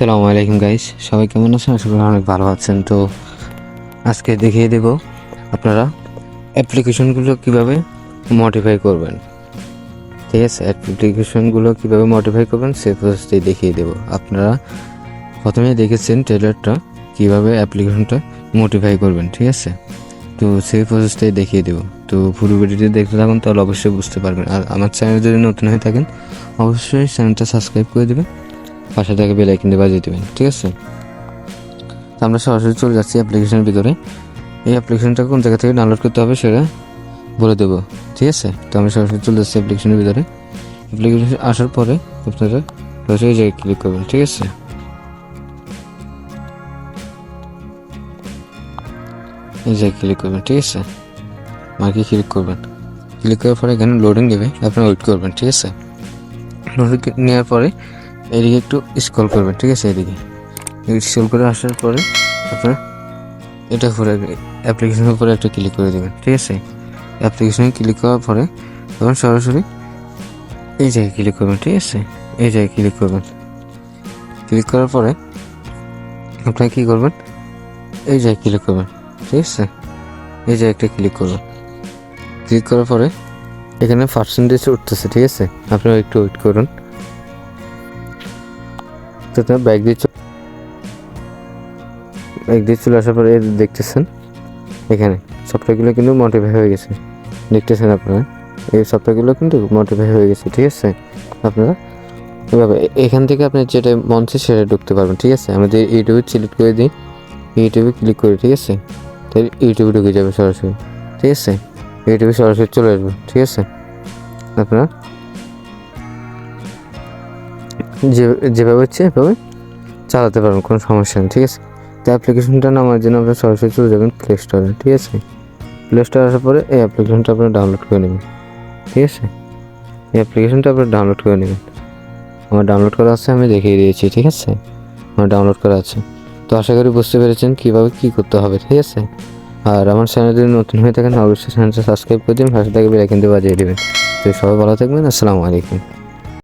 আসসালামু আলাইকুম গাইস, সবাই কেমন আছেন? আশা করি অনেক ভালো আছেন। তো আজকে দেখিয়ে দেব আপনারা অ্যাপ্লিকেশনগুলো কিভাবে মডিফাই করবেন। ঠিক আছে, অ্যাপ্লিকেশনগুলো কিভাবে মডিফাই করবেন সেই প্রসেসটাই দেখিয়ে দেব। আপনারা প্রথমে দেখেছেন ট্রেলারটা কিভাবে অ্যাপ্লিকেশনটা মডিফাই করবেন, ঠিক আছে? তো সেই প্রসেসটাই দেখিয়ে দেব। তো পুরো ভিডিওটি দেখতে থাকুন, তাহলে অবশ্যই বুঝতে পারবেন। আর আমার চ্যানেল যদি নতুন হয়ে থাকেন অবশ্যই চ্যানেলটা সাবস্ক্রাইব করে দেবেন, পাশে থেকে বেল আইকনটি বাজিয়ে দেবেন, ঠিক আছে? তো আমরা সরাসরি চলে যাচ্ছি অ্যাপ্লিকেশনের ভিতরে। এই অ্যাপ্লিকেশনটা কোন জায়গা থেকে ডাউনলোড করতে হবে সেটা বলে দেবো, ঠিক আছে? তো আমরা সরাসরি চলে যাচ্ছি অ্যাপ্লিকেশনের ভিতরে। অ্যাপ্লিকেশন আসার পরে আপনারা সরাসরি এই জায়গায় ক্লিক করবেন, ঠিক আছে? এই জায়গায় ক্লিক করবেন, ঠিক আছে? মার্কে ক্লিক করবেন। ক্লিক করার পরে এখানে লোডিং নেবে, আপনারা ওয়েট করবেন, ঠিক আছে? লোডিং নেওয়ার পরে এদিকে একটু স্ক্রল করবেন, ঠিক আছে? এদিকে স্ক্রল করে আসার পরে আপনার এটা উপরে অ্যাপ্লিকেশনের উপরে একটা ক্লিক করে দেবেন, ঠিক আছে? অ্যাপ্লিকেশনে ক্লিক করার পরে তখন সরাসরি এই জায়গায় ক্লিক করবেন, ঠিক আছে? এই জায়গায় ক্লিক করবেন। ক্লিক করার পরে আপনারা কী করবেন, এই জায়গায় ক্লিক করবেন, ঠিক আছে? এই জায়গায় একটা ক্লিক করবেন। ক্লিক করার পরে এখানে পার্সেন্টেজ উঠতেছে, ঠিক আছে? আপনারা একটু ওয়েট করুন। তো আপনার ব্যাক দিয়ে চলে আসার পরে দেখতেছেন এখানে সফটওয়্যারগুলো কিন্তু মডিফাই হয়ে গেছে, দেখতেছেন আপনারা? এই সফটওয়্যারগুলো কিন্তু মডিফাই হয়ে গেছে, ঠিক আছে? আপনারা এভাবে এখান থেকে আপনি যেটা মন চায় সেটা ঢুকতে পারবেন, ঠিক আছে? আমরা যদি ইউটিউবে সিলেক্ট করে দিই, ইউটিউবে ক্লিক করি, ঠিক আছে? তাহলে ইউটিউবে ঢুকে যাবে সরাসরি, ঠিক আছে? ইউটিউবে সরাসরি চলে আসবে, ঠিক আছে? আপনারা যেভাবে হচ্ছে এভাবে চালাতে পারবেন, কোনো সমস্যা নেই, ঠিক আছে? তো অ্যাপ্লিকেশনটা নামার জন্য আপনার সরাসরি চলে যাবেন প্লে স্টোরে, ঠিক আছে? প্লে স্টোরে আসার পরে এই অ্যাপ্লিকেশনটা আপনারা ডাউনলোড করে নেবেন, ঠিক আছে? এই অ্যাপ্লিকেশনটা আপনারা ডাউনলোড করে নেবেন। আমার ডাউনলোড করা আছে, আমি দেখিয়ে দিয়েছি, ঠিক আছে? আমার ডাউনলোড করা আছে। তো আশা করি বুঝতে পেরেছেন কীভাবে কী করতে হবে, ঠিক আছে? আর আমার চ্যানেল যদি নতুন হয়ে থাকেন অবশ্যই চ্যানেলটা সাবস্ক্রাইব করে দিন, পাশে থেকে বেল আইকনটি বাজিয়ে দেবেন। তো সবাই ভালো থাকবেন। আসসালামু আলাইকুম।